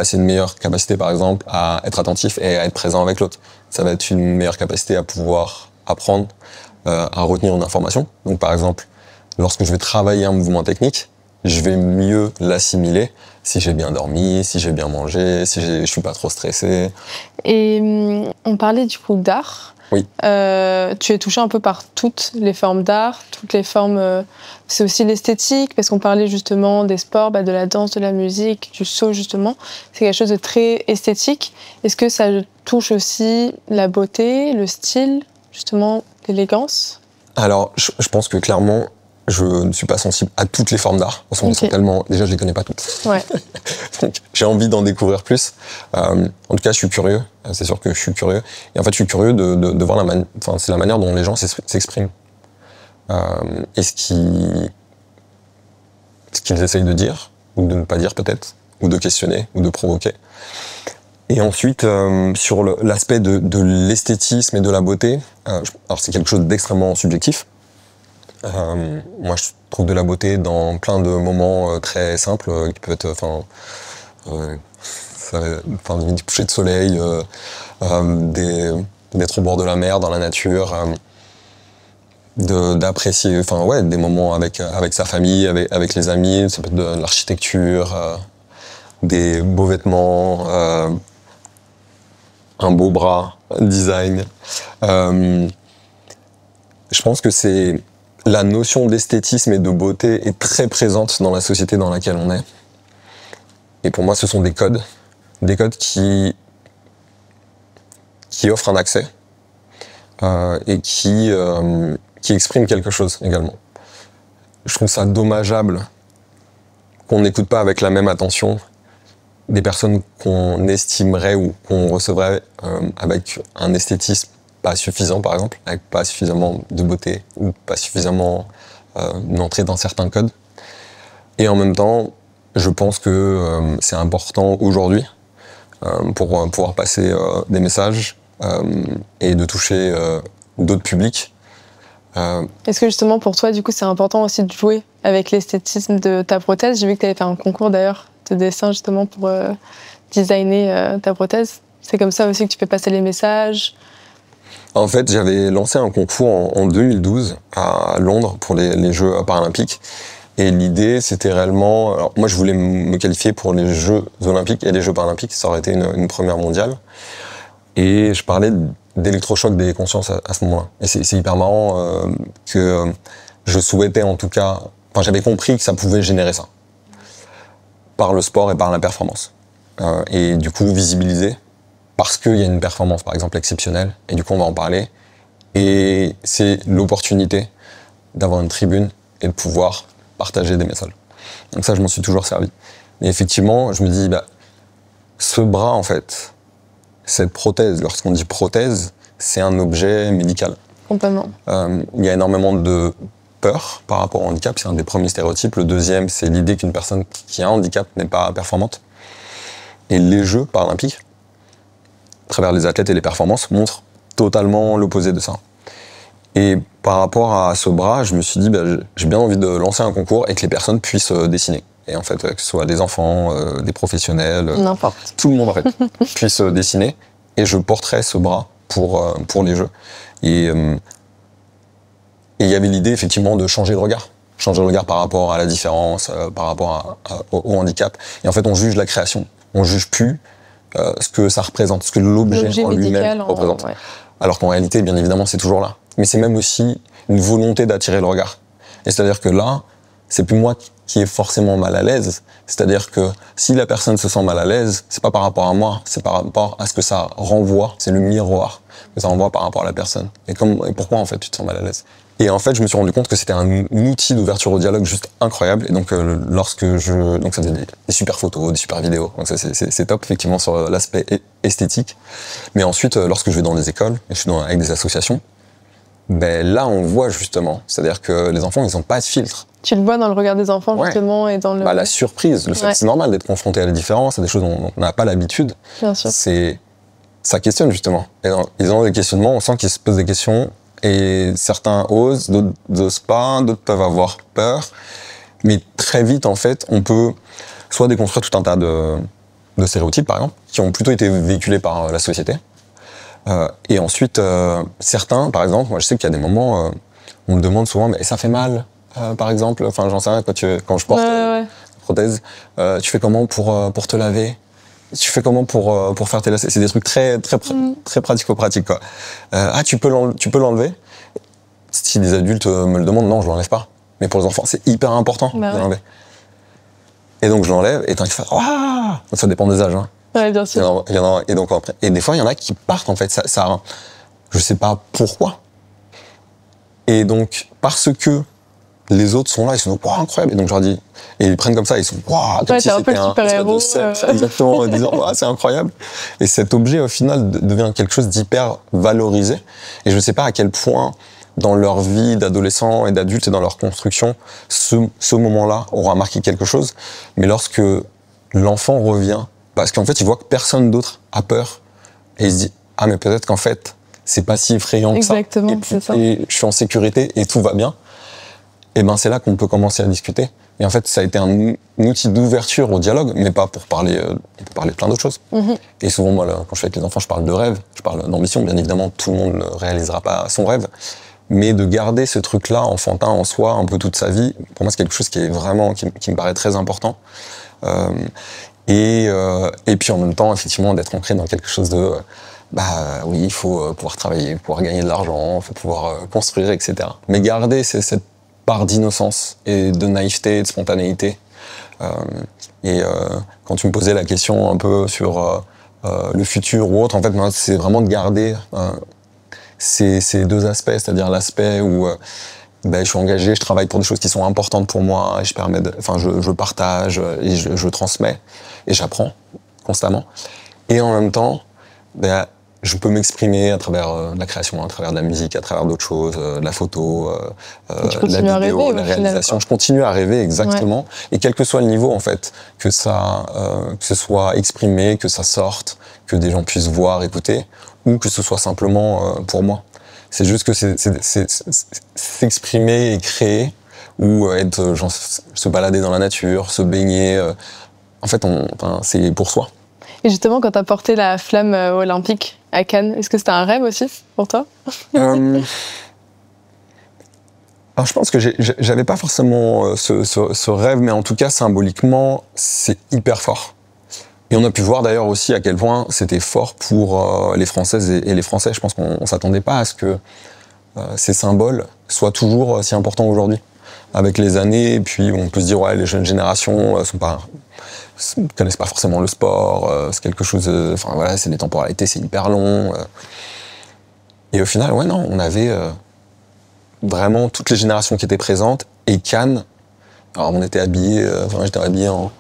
S2: c'est une meilleure capacité, par exemple, à être attentif et à être présent avec l'autre. Ça va être une meilleure capacité à pouvoir apprendre, à retenir une information. Donc, par exemple, lorsque je vais travailler un mouvement technique, je vais mieux l'assimiler si j'ai bien dormi, si j'ai bien mangé, si je suis pas trop stressé.
S1: Et on parlait du coup d'art.
S2: Oui.
S1: Tu es touché un peu par toutes les formes d'art, toutes les formes. C'est aussi l'esthétique, parce qu'on parlait justement des sports, de la danse, de la musique, du saut justement. C'est quelque chose de très esthétique. Est-ce que ça touche aussi la beauté, le style, justement l'élégance?
S2: Alors, je pense que clairement, je ne suis pas sensible à toutes les formes d'art. Elles sont tellement... Déjà, je les connais pas toutes.
S1: Ouais.
S2: Donc, j'ai envie d'en découvrir plus. En tout cas, je suis curieux. C'est sûr que je suis curieux. Et en fait, je suis curieux de voir c'est la manière dont les gens s'expriment. Et ce qu'ils essayent de dire, ou de ne pas dire peut-être, ou de questionner, ou de provoquer. Et ensuite, sur l'aspect de l'esthétisme et de la beauté, alors c'est quelque chose d'extrêmement subjectif. Moi, je trouve de la beauté dans plein de moments très simples, qui peuvent être, du coucher de soleil, d'être au bord de la mer, dans la nature, d'apprécier, des moments avec sa famille, avec les amis. Ça peut être de l'architecture, des beaux vêtements, un beau bras, un design. Je pense que la notion d'esthétisme et de beauté est très présente dans la société dans laquelle on est. Et pour moi, ce sont des codes qui offrent un accès et qui expriment quelque chose également. Je trouve ça dommageable qu'on n'écoute pas avec la même attention des personnes qu'on estimerait ou qu'on recevrait avec un esthétisme pas suffisant, par exemple, avec pas suffisamment de beauté ou pas suffisamment une entrée dans certains codes. Et en même temps, je pense que c'est important aujourd'hui pour pouvoir passer des messages et de toucher d'autres publics.
S1: Est-ce que justement pour toi, du coup, c'est important aussi de jouer avec l'esthétisme de ta prothèse? J'ai vu que tu avais fait un concours d'ailleurs de dessin justement pour designer ta prothèse. C'est comme ça aussi que tu peux passer les messages?
S2: En fait, j'avais lancé un concours en 2012 à Londres pour les Jeux paralympiques. Et l'idée, c'était réellement... Alors, moi, je voulais me qualifier pour les Jeux olympiques et les Jeux paralympiques. Ça aurait été une première mondiale. Et je parlais d'électrochoc des consciences à ce moment-là. Et c'est hyper marrant que je souhaitais en tout cas... Enfin, j'avais compris que ça pouvait générer ça. Par le sport et par la performance. Et du coup, visibiliser. Parce qu'il y a une performance, par exemple, exceptionnelle. Et du coup, on va en parler. Et c'est l'opportunité d'avoir une tribune et de pouvoir partager des messages. Donc ça, je m'en suis toujours servi. Mais effectivement, je me dis, ce bras, en fait, cette prothèse, lorsqu'on dit prothèse, c'est un objet médical.
S1: Complètement.
S2: Il y a énormément de peur par rapport au handicap, c'est un des premiers stéréotypes. Le deuxième, c'est l'idée qu'une personne qui a un handicap n'est pas performante. Et les Jeux paralympiques, à travers les athlètes et les performances, montrent totalement l'opposé de ça. Et par rapport à ce bras, je me suis dit, j'ai bien envie de lancer un concours et que les personnes puissent dessiner. Et en fait, que ce soit des enfants, des professionnels,
S1: n'importe.
S2: Tout le monde en fait, puisse dessiner. Et je porterai ce bras pour les Jeux. Et il y avait l'idée effectivement de changer de regard. Changer de regard par rapport à la différence, par rapport au handicap. Et en fait, on juge la création. On juge plus ce que ça représente, ce que l'objet en lui-même représente. Ouais. Alors qu'en réalité, bien évidemment, c'est toujours là. Mais c'est même aussi une volonté d'attirer le regard. Et c'est-à-dire que là, c'est plus moi qui est forcément mal à l'aise. C'est-à-dire que si la personne se sent mal à l'aise, c'est pas par rapport à moi, c'est par rapport à ce que ça renvoie, c'est le miroir que ça renvoie par rapport à la personne. Et pourquoi en fait tu te sens mal à l'aise? Et en fait, je me suis rendu compte que c'était un outil d'ouverture au dialogue juste incroyable. Et donc, donc ça faisait des super photos, des super vidéos. Donc ça, c'est top, effectivement, sur l'aspect esthétique. Mais ensuite, lorsque je vais dans les écoles, et je suis avec des associations, là, on voit justement. C'est-à-dire que les enfants, ils n'ont pas de filtre.
S1: Tu le vois dans le regard des enfants, justement, et dans le...
S2: la surprise, le fait que c'est normal d'être confronté à la différence, à des choses dont on n'a pas l'habitude.
S1: Bien sûr.
S2: Ça questionne, justement. Et ils ont des questionnements, on sent qu'ils se posent des questions. Et certains osent, d'autres n'osent pas, d'autres peuvent avoir peur. Mais très vite, en fait, on peut soit déconstruire tout un tas de stéréotypes, par exemple, qui ont plutôt été véhiculés par la société. Et ensuite, certains, par exemple, moi je sais qu'il y a des moments, on me demande souvent, mais ça fait mal, par exemple, enfin j'en sais rien, quand je porte une prothèse, tu fais comment pour te laver? Tu fais comment pour faire tes lacets? C'est des trucs très pratico-pratiques, quoi. Tu peux l'enlever. Si des adultes me le demandent, non, je l'enlève pas. Mais pour les enfants, c'est hyper important de l'enlever. Et donc je l'enlève, et tant qu'il fait, waouh! Ça dépend des âges, hein.
S1: Ouais, bien sûr.
S2: Et des fois, il y en a qui partent, en fait. Ça, je sais pas pourquoi. Et donc, parce que les autres sont là, ils sont wow, incroyable. Et donc, je leur dis, et ils prennent comme ça, ils sont waouh, comme si c'était un super-héros. Exactement, en disant, c'est incroyable. Et cet objet, au final, devient quelque chose d'hyper valorisé. Et je sais pas à quel point, dans leur vie d'adolescents et d'adultes et dans leur construction, ce moment-là aura marqué quelque chose. Mais lorsque l'enfant revient, parce qu'en fait, il voit que personne d'autre a peur, et il se dit, mais peut-être qu'en fait, c'est pas si effrayant que ça.
S1: Exactement, c'est ça.
S2: Et je suis en sécurité et tout va bien. Et c'est là qu'on peut commencer à discuter. Et en fait, ça a été un outil d'ouverture au dialogue, mais pas pour parler, on peut parler de plein d'autres choses. Et souvent, moi, quand je suis avec les enfants, je parle de rêve, je parle d'ambition. Bien évidemment, tout le monde ne réalisera pas son rêve. Mais de garder ce truc-là enfantin en soi un peu toute sa vie, pour moi, c'est quelque chose qui est vraiment, qui me paraît très important. Et puis en même temps, effectivement, d'être ancré dans quelque chose de, oui, il faut pouvoir travailler, pouvoir gagner de l'argent, il faut pouvoir construire, etc. Mais garder cette part d'innocence et de naïveté, de spontanéité. Quand tu me posais la question un peu sur le futur ou autre, en fait, moi, c'est vraiment de garder ces deux aspects, c'est-à-dire l'aspect où je suis engagé, je travaille pour des choses qui sont importantes pour moi, et je partage et je transmets et j'apprends constamment. Et en même temps, je peux m'exprimer à travers de la création, à travers de la musique, à travers d'autres choses, de la photo, de la vidéo, de la réalisation. Je continue à rêver, exactement. Ouais. Et quel que soit le niveau, en fait, que ce soit exprimé, que ça sorte, que des gens puissent voir, écouter, ou que ce soit simplement pour moi. C'est juste que c'est s'exprimer et créer, ou se balader dans la nature, se baigner. En fait, c'est pour soi.
S1: Et justement, quand tu as porté la flamme olympique à Cannes, est-ce que c'était un rêve aussi pour toi?
S2: Alors, je pense que j'avais pas forcément ce rêve, mais en tout cas, symboliquement, c'est hyper fort. Et on a pu voir d'ailleurs aussi à quel point c'était fort pour les Françaises et les Français. Je pense qu'on s'attendait pas à ce que ces symboles soient toujours si importants aujourd'hui. Avec les années, et puis on peut se dire, les jeunes générations ne connaissent pas forcément le sport, c'est quelque chose, c'est des temporalités, c'est hyper long. Et au final, on avait vraiment toutes les générations qui étaient présentes. Et Cannes, alors on était habillés, j'étais habillé en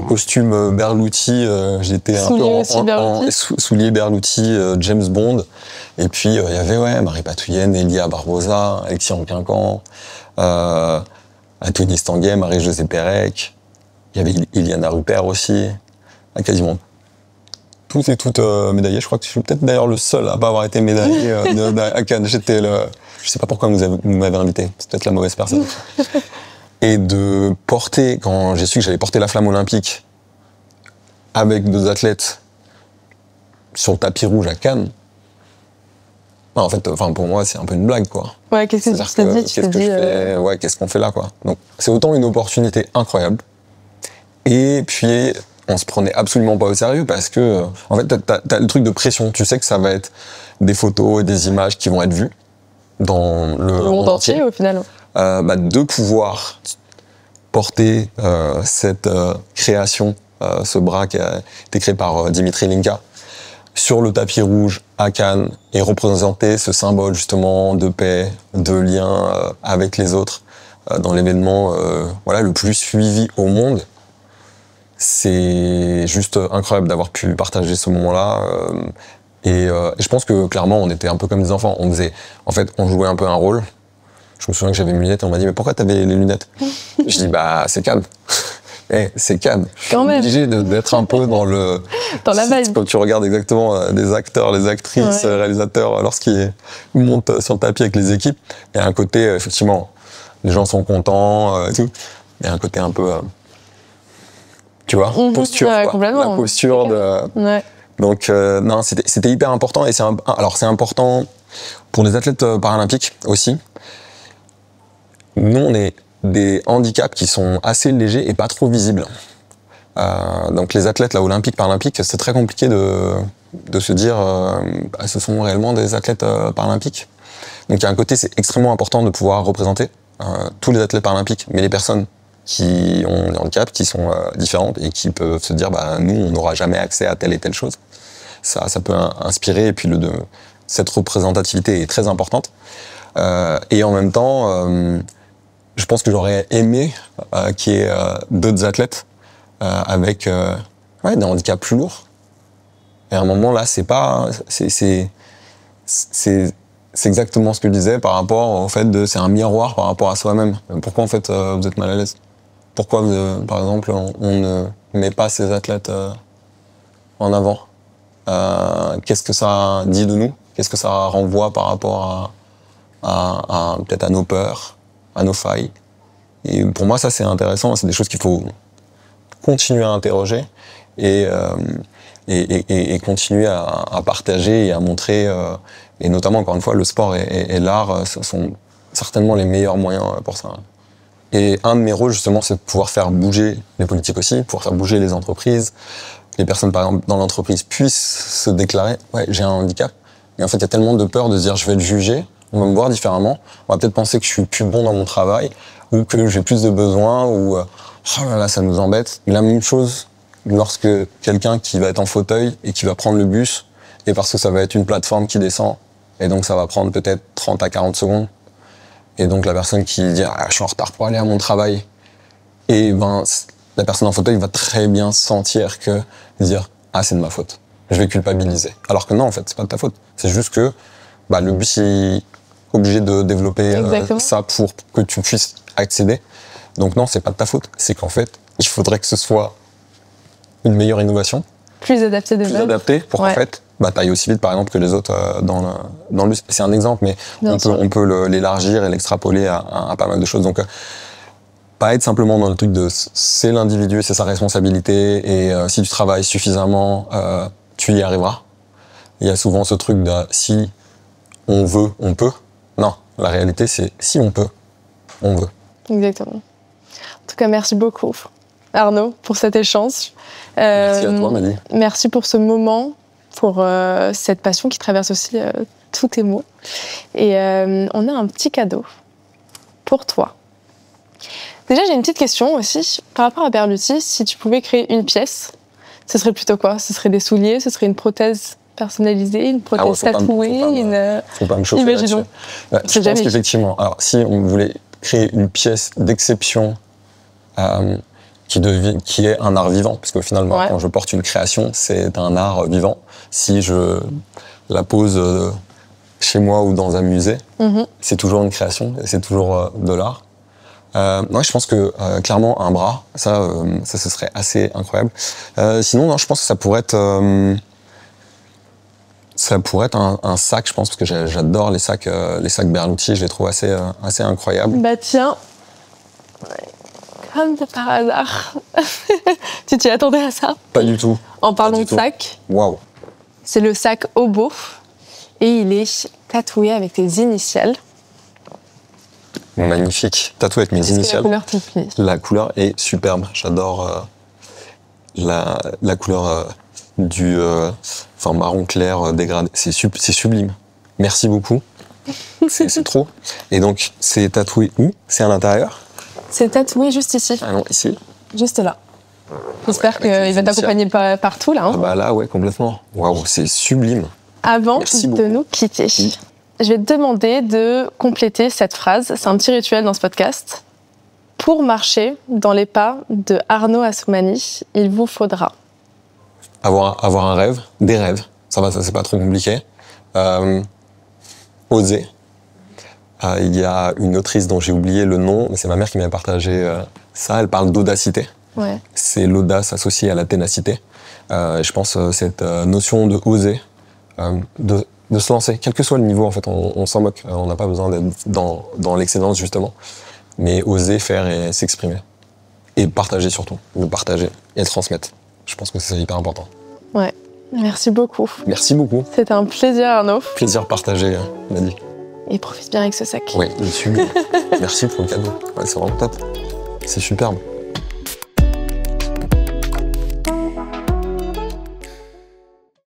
S2: costume Berluti, j'étais un peu en souliers Berluti, James Bond. Et puis il y avait Marie Patouillen, Elia Barbosa, Alexis Ronquinquan, Anthony Stanguet, Marie-Josée Pérec. Il y avait Iliana Rupert aussi, quasiment tous et toutes médaillés. Je crois que je suis peut-être d'ailleurs le seul à pas avoir été médaillé à Cannes. Je sais pas pourquoi vous m'avez invité, c'est peut-être la mauvaise personne. Et de porter, quand j'ai su que j'allais porter la flamme olympique avec 2 athlètes sur le tapis rouge à Cannes, en fait, pour moi, c'est un peu une blague, quoi.
S1: Ouais, qu'est-ce que tu t'es dit?
S2: Qu'est-ce qu'on fait là, quoi. Donc, c'est autant une opportunité incroyable. Et puis, on se prenait absolument pas au sérieux parce que, en fait, t'as le truc de pression. Tu sais que ça va être des photos et des images qui vont être vues dans le
S1: monde entier, au final.
S2: De pouvoir porter cette création, ce bras qui a été créé par Dimitri Linka, sur le tapis rouge à Cannes et représenter ce symbole justement de paix, de lien avec les autres dans l'événement le plus suivi au monde. C'est juste incroyable d'avoir pu partager ce moment-là. Et je pense que clairement, on était un peu comme des enfants. On jouait un peu un rôle. Je me souviens que j'avais mes lunettes et on m'a dit « Mais pourquoi t'avais les lunettes ?» Je dis « C'est Cannes. » C'est Cannes.
S1: Quand même.
S2: Obligé d'être un peu dans la vibe. Quand tu regardes exactement des acteurs, les actrices, réalisateurs, lorsqu'ils montent sur le tapis avec les équipes, il y a un côté, effectivement, les gens sont contents et tout. Il y a un côté un peu... tu vois, posture, quoi.
S1: Complètement.
S2: La posture de... Donc, non, c'était hyper important. Et c'est important pour les athlètes paralympiques aussi. Nous, on est des handicaps qui sont assez légers et pas trop visibles. Donc, les athlètes olympiques, paralympiques, c'est très compliqué de se dire ce sont réellement des athlètes paralympiques. Donc, il y a un côté, c'est extrêmement important de pouvoir représenter tous les athlètes paralympiques, mais les personnes qui ont des handicaps, qui sont différentes et qui peuvent se dire nous, on n'aura jamais accès à telle et telle chose. Ça peut inspirer, et puis cette représentativité est très importante. Et en même temps, je pense que j'aurais aimé qu'il y ait d'autres athlètes avec des handicaps plus lourds. Et à un moment là, c'est exactement ce que je disais par rapport au fait c'est un miroir par rapport à soi-même. Pourquoi en fait vous êtes mal à l'aise? Pourquoi par exemple on ne met pas ces athlètes en avant? Qu'est-ce que ça dit de nous? Qu'est-ce que ça renvoie par rapport à peut-être à nos peurs, à nos failles? Et pour moi, ça c'est intéressant. C'est des choses qu'il faut continuer à interroger et continuer à partager et à montrer. Et notamment, encore une fois, le sport et l'art sont certainement les meilleurs moyens pour ça. Et un de mes rôles, justement, c'est de pouvoir faire bouger les politiques aussi, pouvoir faire bouger les entreprises. Les personnes, par exemple, dans l'entreprise puissent se déclarer « Ouais, j'ai un handicap ». Et en fait, il y a tellement de peur de se dire « Je vais le juger, on va me voir différemment, on va peut-être penser que je suis plus bon dans mon travail ou que j'ai plus de besoins ou oh là là, ça nous embête ». La même chose lorsque quelqu'un qui va être en fauteuil et qui va prendre le bus, et parce que ça va être une plateforme qui descend, et donc ça va prendre peut-être 30 à 40 secondes. Et donc la personne qui dit « je suis en retard pour aller à mon travail », et la personne en fauteuil va très bien sentir que dire « ah, c'est de ma faute, je vais culpabiliser ». Alors que non, en fait, c'est pas de ta faute. C'est juste que le bus est obligé de développer ça pour que tu puisses accéder. Donc non, c'est pas de ta faute. C'est qu'en fait, il faudrait que ce soit une meilleure innovation.
S1: Plus adapté
S2: pour qu'en fait, t'ailles aussi vite, par exemple, que les autres dans le bus. C'est un exemple, mais on peut l'élargir et l'extrapoler à pas mal de choses. Donc, pas être simplement dans le truc de c'est l'individu, c'est sa responsabilité, et si tu travailles suffisamment, tu y arriveras. Il y a souvent ce truc de si on veut, on peut. Non, la réalité, c'est si on peut, on veut.
S1: Exactement. En tout cas, merci beaucoup, Arnaud, pour cet échange.
S2: Merci à toi, Mali.
S1: Merci pour ce moment, pour cette passion qui traverse aussi tous tes mots. Et on a un petit cadeau pour toi. Déjà, j'ai une petite question aussi. Par rapport à Berluti, si tu pouvais créer une pièce, ce serait plutôt quoi? Ce serait des souliers? Ce serait une prothèse personnalisée, une prothèse
S2: faut pas
S1: tatouée,
S2: faut pas me chauffer
S1: Imaginons.
S2: là-dessus. Je pense qu'effectivement, alors si on voulait créer une pièce d'exception qui est un art vivant, parce qu'au final, moi, quand je porte une création, c'est un art vivant. Si je la pose chez moi ou dans un musée, c'est toujours une création, c'est toujours de l'art. Non, je pense que clairement un bras, ça ce serait assez incroyable. Sinon, non, je pense que ça pourrait être un sac, je pense, parce que j'adore les sacs Berluti, je les trouve assez incroyables.
S1: Bah tiens, comme de par hasard, tu t'y attendais à ça?
S2: Pas du tout.
S1: En parlant de sac,
S2: waouh,
S1: c'est le sac Obo et il est tatoué avec tes initiales.
S2: Magnifique, tatoué avec mes initiales.
S1: La couleur te plaît.
S2: La couleur est superbe, j'adore la couleur du marron clair dégradé, c'est sublime. Merci beaucoup, c'est trop. Et donc c'est tatoué où? C'est à l'intérieur?
S1: C'est tatoué juste ici.
S2: Ah non, ici.
S1: Juste là. J'espère qu'il va t'accompagner partout là.
S2: Ah bah là, ouais, complètement. Waouh, c'est sublime.
S1: Avant de nous quitter, je vais te demander de compléter cette phrase. C'est un petit rituel dans ce podcast. Pour marcher dans les pas de Arnaud Assoumani, il vous faudra
S2: avoir un rêve, des rêves. Ça va, ça c'est pas trop compliqué. Oser. Il y a une autrice dont j'ai oublié le nom, mais c'est ma mère qui m'a partagé ça. Elle parle d'audacité.
S1: Ouais.
S2: C'est l'audace associée à la ténacité. Je pense cette notion de oser, de se lancer, quel que soit le niveau, en fait, on s'en moque. On n'a pas besoin d'être dans l'excellence, justement. Mais oser faire et s'exprimer. Et partager surtout. Le partager et le transmettre. Je pense que c'est hyper important.
S1: Ouais. Merci beaucoup.
S2: Merci beaucoup.
S1: C'était un plaisir, Arnaud.
S2: Plaisir partagé, Nadie.
S1: Et profite bien avec ce sac.
S2: Oui, je suis. Merci pour le cadeau. Ouais, c'est vraiment top. C'est superbe.